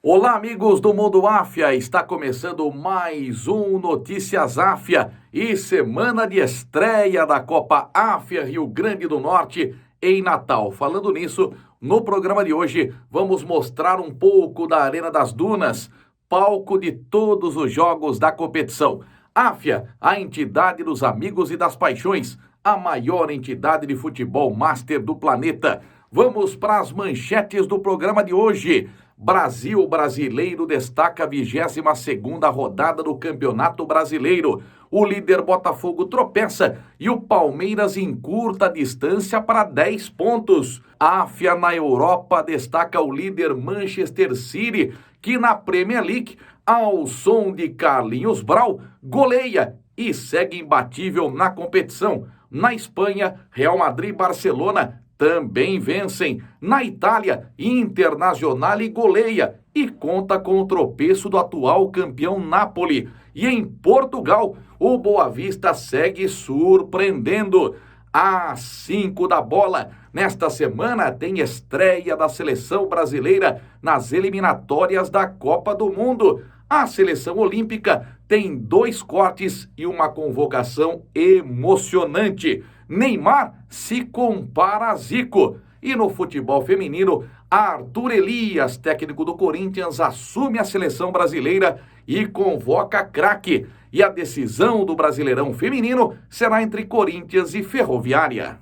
Olá, amigos do Mundo Áfia, está começando mais um Notícias Áfia e semana de estreia da Copa Áfia Rio Grande do Norte em Natal. Falando nisso, no programa de hoje vamos mostrar um pouco da Arena das Dunas, palco de todos os jogos da competição. Áfia, a entidade dos amigos e das paixões, a maior entidade de futebol master do planeta. Vamos para as manchetes do programa de hoje. Brasil Brasileiro destaca a 22ª rodada do Campeonato Brasileiro. O líder Botafogo tropeça e o Palmeiras encurta a distância para 10 pontos. A Áfia na Europa destaca o líder Manchester City, que na Premier League, ao som de Carlinhos Brau, goleia e segue imbatível na competição. Na Espanha, Real Madrid e Barcelona também vencem. Na Itália, Internazionale goleia e conta com o tropeço do atual campeão Napoli. E em Portugal, o Boa Vista segue surpreendendo. Às 5 da bola, nesta semana tem estreia da seleção brasileira nas eliminatórias da Copa do Mundo. A seleção olímpica tem 2 cortes e uma convocação emocionante. Neymar se compara a Zico. E no futebol feminino, Arthur Elias, técnico do Corinthians, assume a seleção brasileira e convoca craque. E a decisão do Brasileirão feminino será entre Corinthians e Ferroviária.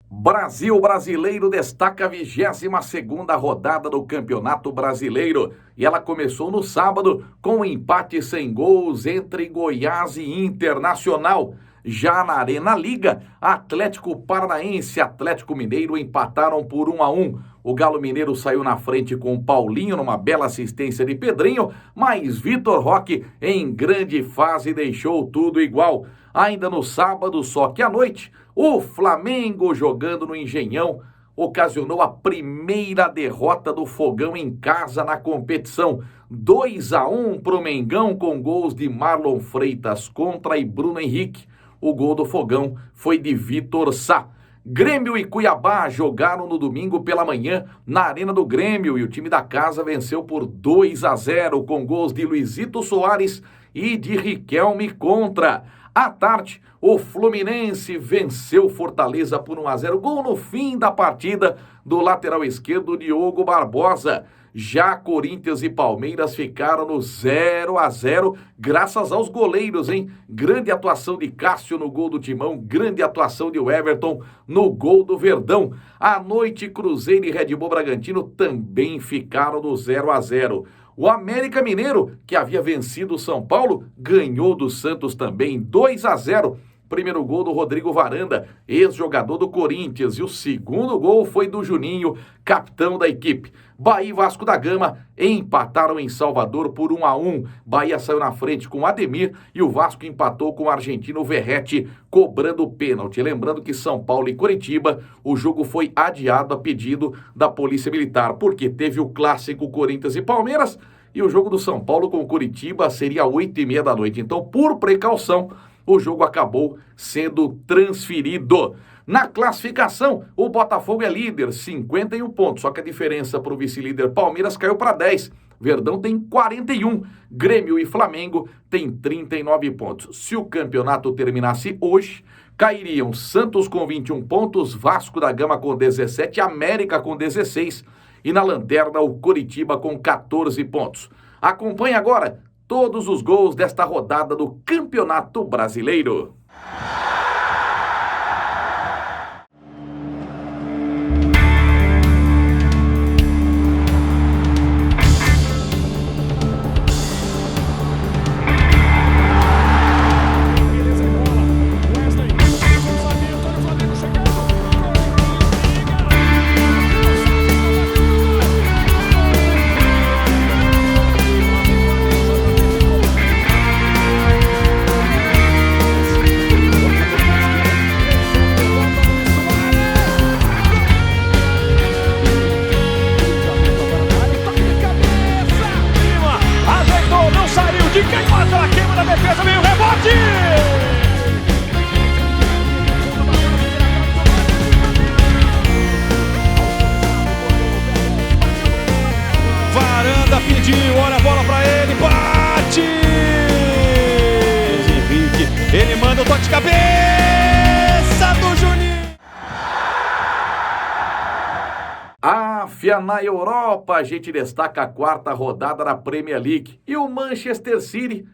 Brasil Brasileiro destaca a 22ª rodada do Campeonato Brasileiro e ela começou no sábado com um empate sem gols entre Goiás e Internacional. Já na Arena Liga, Atlético Paranaense e Atlético Mineiro empataram por 1-1. O Galo Mineiro saiu na frente com Paulinho numa bela assistência de Pedrinho, mas Vitor Roque em grande fase deixou tudo igual. Ainda no sábado, só que à noite, o Flamengo jogando no Engenhão ocasionou a primeira derrota do Fogão em casa na competição. 2-1 para o Mengão com gols de Marlon Freitas contra e Bruno Henrique. O gol do Fogão foi de Vitor Sá. Grêmio e Cuiabá jogaram no domingo pela manhã na Arena do Grêmio e o time da casa venceu por 2-0 com gols de Luizito Soares e de Riquelme contra. À tarde, o Fluminense venceu Fortaleza por 1-0, gol no fim da partida do lateral esquerdo Diogo Barbosa. Já Corinthians e Palmeiras ficaram no 0-0, graças aos goleiros, hein? Grande atuação de Cássio no gol do Timão, grande atuação de Everton no gol do Verdão. À noite, Cruzeiro e Red Bull Bragantino também ficaram no 0-0. O América Mineiro, que havia vencido o São Paulo, ganhou do Santos também 2-0. Primeiro gol do Rodrigo Varanda, ex-jogador do Corinthians, e o segundo gol foi do Juninho, capitão da equipe. Bahia e Vasco da Gama empataram em Salvador por 1-1. Bahia saiu na frente com Ademir e o Vasco empatou com o argentino Verratti, cobrando o pênalti. Lembrando que São Paulo e Coritiba, o jogo foi adiado a pedido da Polícia Militar, porque teve o clássico Corinthians e Palmeiras, e o jogo do São Paulo com o Coritiba seria às 8h30 da noite. Então, por precaução, o jogo acabou sendo transferido. Na classificação, o Botafogo é líder, 51 pontos, só que a diferença para o vice-líder Palmeiras caiu para 10. Verdão tem 41, Grêmio e Flamengo têm 39 pontos. Se o campeonato terminasse hoje, cairiam Santos com 21 pontos, Vasco da Gama com 17, América com 16 e na lanterna o Coritiba com 14 pontos. Acompanhe agora todos os gols desta rodada do Campeonato Brasileiro. máfia na Europa, a gente destaca a quarta rodada da Premier League. E o Manchester City,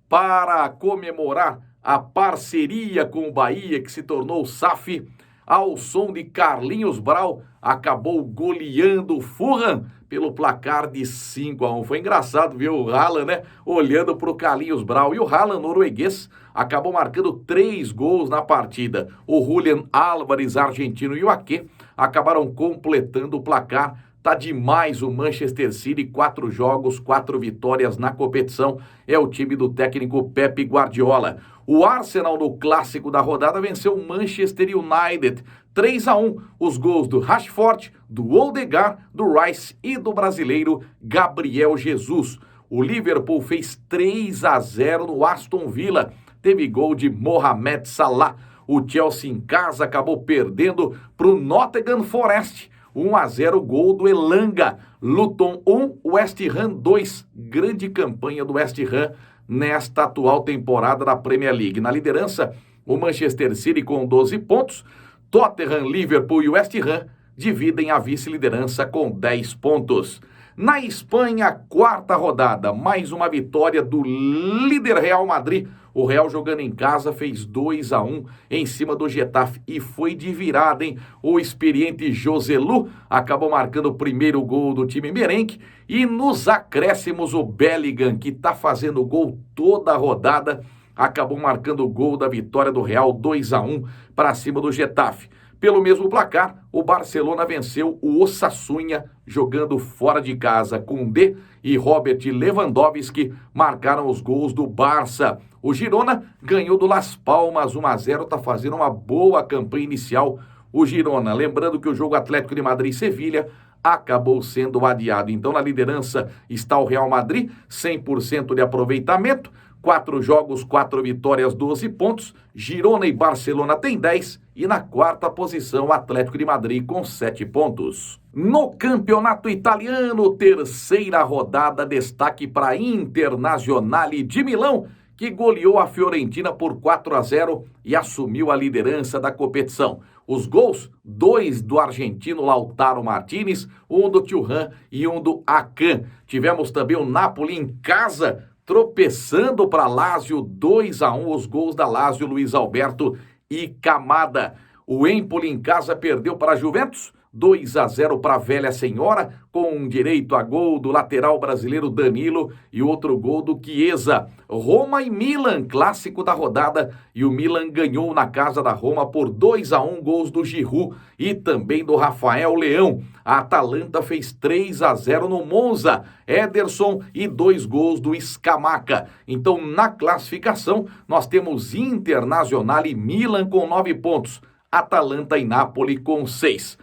para comemorar a parceria com o Bahia, que se tornou SAF, ao som de Carlinhos Brau, acabou goleando o Fulham pelo placar de 5-1. Foi engraçado ver o Haaland, né, olhando para o Carlinhos Brau. E o Haaland, norueguês, acabou marcando 3 gols na partida. O Julián Álvares, argentino, e o Ake acabaram completando o placar. Tá demais o Manchester City, 4 jogos, 4 vitórias na competição. É o time do técnico Pep Guardiola. O Arsenal, no clássico da rodada, venceu o Manchester United 3-1. Os gols do Rashford, do Odegaard, do Rice e do brasileiro Gabriel Jesus. O Liverpool fez 3-0 no Aston Villa. Teve gol de Mohamed Salah. O Chelsea em casa acabou perdendo para o Nottingham Forest. 1-0, gol do Elanga. Luton 1, West Ham 2. Grande campanha do West Ham nesta atual temporada da Premier League. Na liderança, o Manchester City com 12 pontos. Tottenham, Liverpool e West Ham dividem a vice-liderança com 10 pontos. Na Espanha, quarta rodada, mais uma vitória do líder Real Madrid. O Real, jogando em casa, fez 2-1 em cima do Getafe e foi de virada, hein? O experiente Joselu acabou marcando o primeiro gol do time merengue e nos acréscimos o Bellingham, que está fazendo gol toda a rodada, acabou marcando o gol da vitória do Real, 2-1 para cima do Getafe. Pelo mesmo placar, o Barcelona venceu o Osasuna jogando fora de casa. Koundé e Robert Lewandowski marcaram os gols do Barça. O Girona ganhou do Las Palmas 1-0, está fazendo uma boa campanha inicial. O Girona, lembrando que o jogo Atlético de Madrid e Sevilha acabou sendo adiado. Então, na liderança está o Real Madrid, 100% de aproveitamento. 4 jogos, 4 vitórias, 12 pontos. Girona e Barcelona têm 10. E na quarta posição, o Atlético de Madrid com 7 pontos. No campeonato italiano, terceira rodada, destaque para Internazionale de Milão, que goleou a Fiorentina por 4-0 e assumiu a liderança da competição. Os gols, 2 do argentino Lautaro Martinez, 1 do Thuram e 1 do Akan. Tivemos também o Napoli em casa, tropeçando para Lazio, 2-1, os gols da Lazio, Luiz Alberto e Camada. O Empoli em casa perdeu para a Juventus, 2-0 para a Velha Senhora, com direito a gol do lateral brasileiro Danilo e outro gol do Chiesa. Roma e Milan, clássico da rodada, e o Milan ganhou na casa da Roma por 2-1, gols do Giroud e também do Rafael Leão. A Atalanta fez 3-0 no Monza, Ederson e 2 gols do Scamacca. Então, na classificação, nós temos Internazionale e Milan com 9 pontos, Atalanta e Napoli com 6.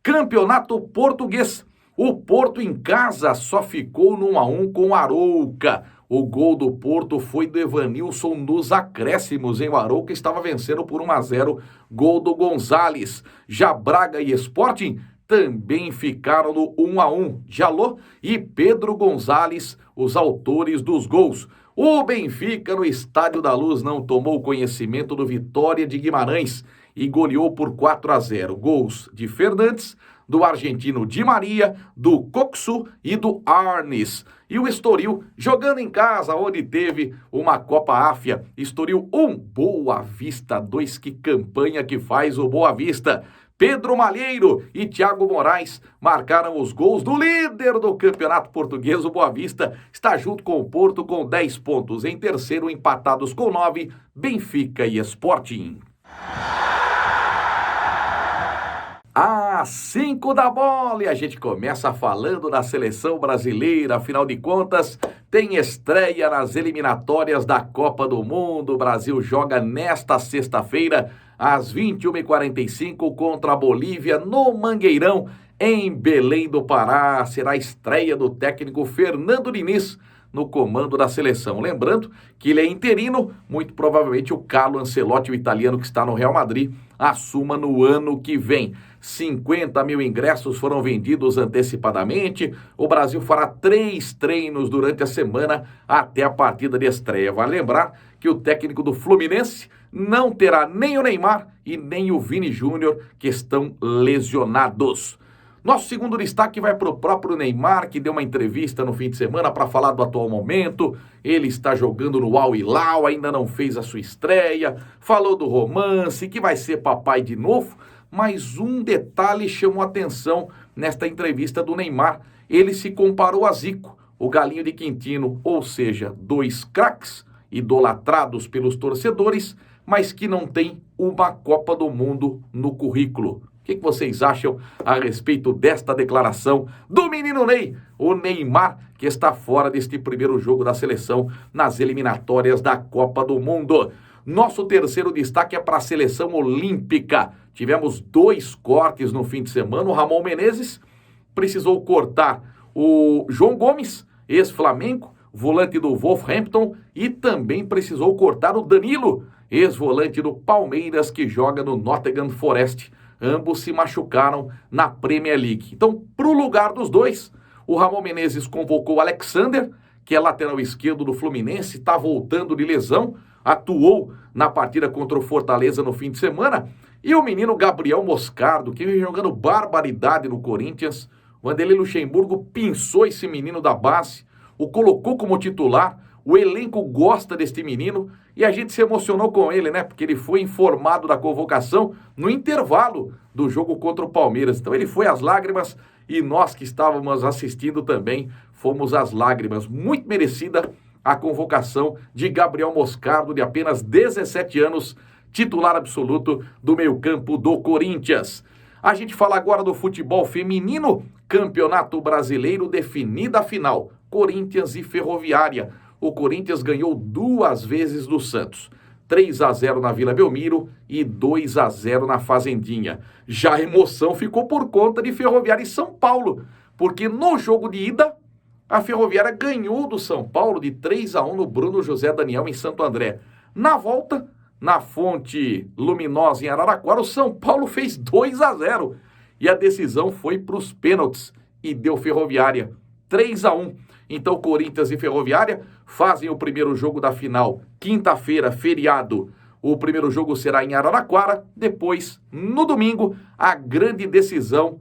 Campeonato português. O Porto em casa só ficou no 1-1 com o Arouca. O gol do Porto foi do Evanilson nos acréscimos, hein? O Arouca estava vencendo por 1-0, gol do Gonzalez. Já Braga e Sporting também ficaram no 1-1. Jaló e Pedro Gonzalez, os autores dos gols. O Benfica, no Estádio da Luz, não tomou conhecimento do Vitória de Guimarães e goleou por 4-0. Gols de Fernandes, do argentino Di Maria, do Coxu e do Arnes. E o Estoril, jogando em casa, onde teve uma Copa Áfia. Estoril 1, Boa Vista 2. Que campanha que faz o Boa Vista. Pedro Malheiro e Thiago Moraes marcaram os gols do líder do campeonato português. O Boa Vista está junto com o Porto com 10 pontos. Em terceiro, empatados com 9, Benfica e Sporting. Às 5 da bola, e a gente começa falando da seleção brasileira. Afinal de contas, tem estreia nas eliminatórias da Copa do Mundo. O Brasil joga nesta sexta-feira, às 21h45, contra a Bolívia, no Mangueirão, em Belém do Pará. Será a estreia do técnico Fernando Diniz no comando da seleção. Lembrando que ele é interino, muito provavelmente o Carlo Ancelotti, o italiano que está no Real Madrid, assuma no ano que vem. 50 mil ingressos foram vendidos antecipadamente. O Brasil fará 3 treinos durante a semana até a partida de estreia. Vale lembrar que o técnico do Fluminense não terá nem o Neymar e nem o Vini Júnior, que estão lesionados. Nosso segundo destaque vai para o próprio Neymar, que deu uma entrevista no fim de semana para falar do atual momento. Ele está jogando no Al Hilal, ainda não fez a sua estreia, falou do romance, que vai ser papai de novo. Mas um detalhe chamou atenção nesta entrevista do Neymar. Ele se comparou a Zico, o galinho de Quintino, ou seja, dois craques idolatrados pelos torcedores, mas que não tem uma Copa do Mundo no currículo. O que vocês acham a respeito desta declaração do menino Ney, o Neymar, que está fora deste primeiro jogo da seleção nas eliminatórias da Copa do Mundo? Nosso terceiro destaque é para a seleção olímpica. Tivemos 2 cortes no fim de semana. O Ramon Menezes precisou cortar o João Gomes, ex-Flamengo, volante do Wolverhampton, e também precisou cortar o Danilo, ex-volante do Palmeiras, que joga no Nottingham Forest. Ambos se machucaram na Premier League. Então, para o lugar dos dois, o Ramon Menezes convocou o Alexander, que é lateral esquerdo do Fluminense, está voltando de lesão, atuou na partida contra o Fortaleza no fim de semana, e o menino Gabriel Moscardo, que vem jogando barbaridade no Corinthians. O Vanderlei Luxemburgo pinçou esse menino da base, o colocou como titular. O elenco gosta deste menino e a gente se emocionou com ele, né? Porque ele foi informado da convocação no intervalo do jogo contra o Palmeiras. Então ele foi às lágrimas e nós que estávamos assistindo também fomos às lágrimas. Muito merecida a convocação de Gabriel Moscardo, de apenas 17 anos, titular absoluto do meio-campo do Corinthians. A gente fala agora do futebol feminino, Campeonato Brasileiro, definida a final, Corinthians e Ferroviária. O Corinthians ganhou 2 vezes do Santos, 3-0 na Vila Belmiro e 2-0 na Fazendinha. Já a emoção ficou por conta de Ferroviária e São Paulo, porque no jogo de ida, a Ferroviária ganhou do São Paulo de 3-1 no Bruno José Daniel em Santo André. Na volta, na Fonte Luminosa em Araraquara, o São Paulo fez 2-0 e a decisão foi para os pênaltis e deu Ferroviária 3-1. Então, Corinthians e Ferroviária fazem o primeiro jogo da final, quinta-feira, feriado. O primeiro jogo será em Araraquara. Depois, no domingo, a grande decisão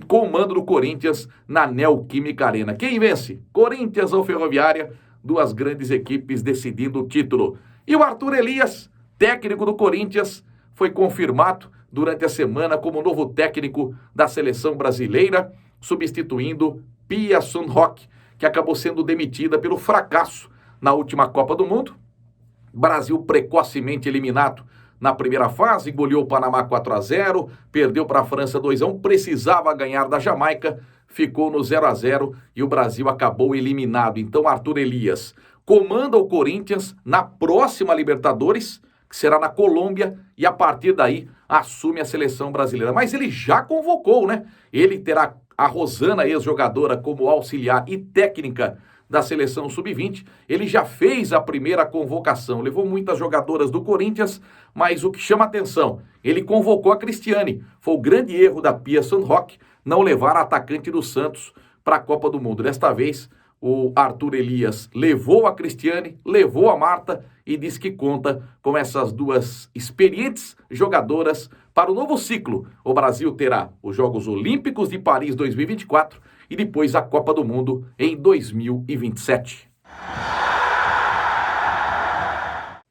com o mando do Corinthians na Neoquímica Arena. Quem vence? Corinthians ou Ferroviária? 2 grandes equipes decidindo o título. E o Arthur Elias, técnico do Corinthians, foi confirmado durante a semana como novo técnico da seleção brasileira, substituindo Pia Sundhage, que acabou sendo demitida pelo fracasso na última Copa do Mundo. Brasil precocemente eliminado na primeira fase, goleou o Panamá 4-0, perdeu para a França 2-1, precisava ganhar da Jamaica, ficou no 0-0 e o Brasil acabou eliminado. Então, Arthur Elias comanda o Corinthians na próxima Libertadores, que será na Colômbia, e a partir daí assume a seleção brasileira. Mas ele já convocou, né? Ele terá a Rosana, ex-jogadora, como auxiliar e técnica da seleção sub-20. Ele já fez a primeira convocação, levou muitas jogadoras do Corinthians, mas o que chama atenção, ele convocou a Cristiane. Foi o grande erro da Pia Sundhage não levar a atacante do Santos para a Copa do Mundo. Desta vez, o Arthur Elias levou a Cristiane, levou a Marta e disse que conta com essas 2 experientes jogadoras para o novo ciclo. O Brasil terá os Jogos Olímpicos de Paris 2024 e depois a Copa do Mundo em 2027.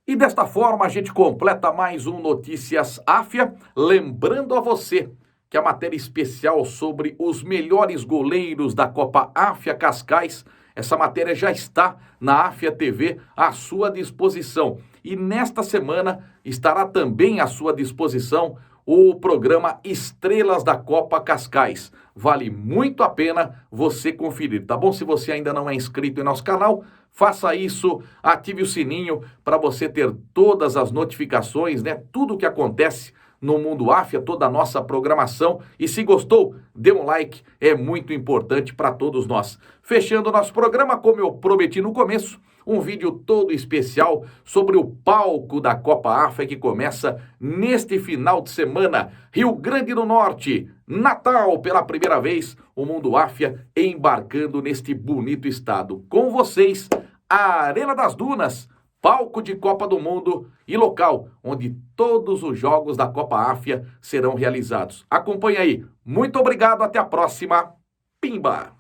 E desta forma a gente completa mais um Notícias Áfia, lembrando a você que a matéria especial sobre os melhores goleiros da Copa Áfia Cascais, essa matéria já está na Áfia TV à sua disposição. E nesta semana estará também à sua disposição o programa Estrelas da Copa Cascais. Vale muito a pena você conferir, tá bom? Se você ainda não é inscrito em nosso canal, faça isso, ative o sininho para você ter todas as notificações, né? Tudo o que acontece no Mundo Áfia, toda a nossa programação. E se gostou, dê um like, é muito importante para todos nós. Fechando o nosso programa, como eu prometi no começo, um vídeo todo especial sobre o palco da Copa Áfia que começa neste final de semana. Rio Grande do Norte, Natal, pela primeira vez, o Mundo Áfia embarcando neste bonito estado. Com vocês, a Arena das Dunas, palco de Copa do Mundo e local onde todos os jogos da Copa África serão realizados. Acompanhe aí. Muito obrigado, até a próxima. Pimba!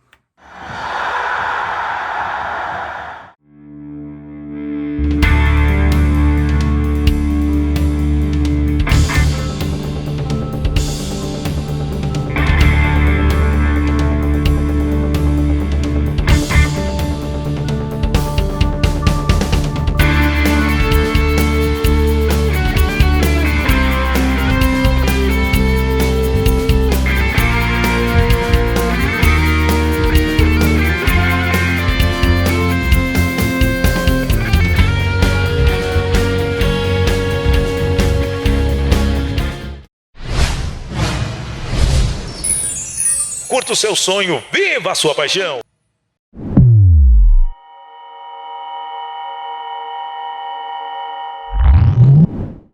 Curta o seu sonho, viva a sua paixão!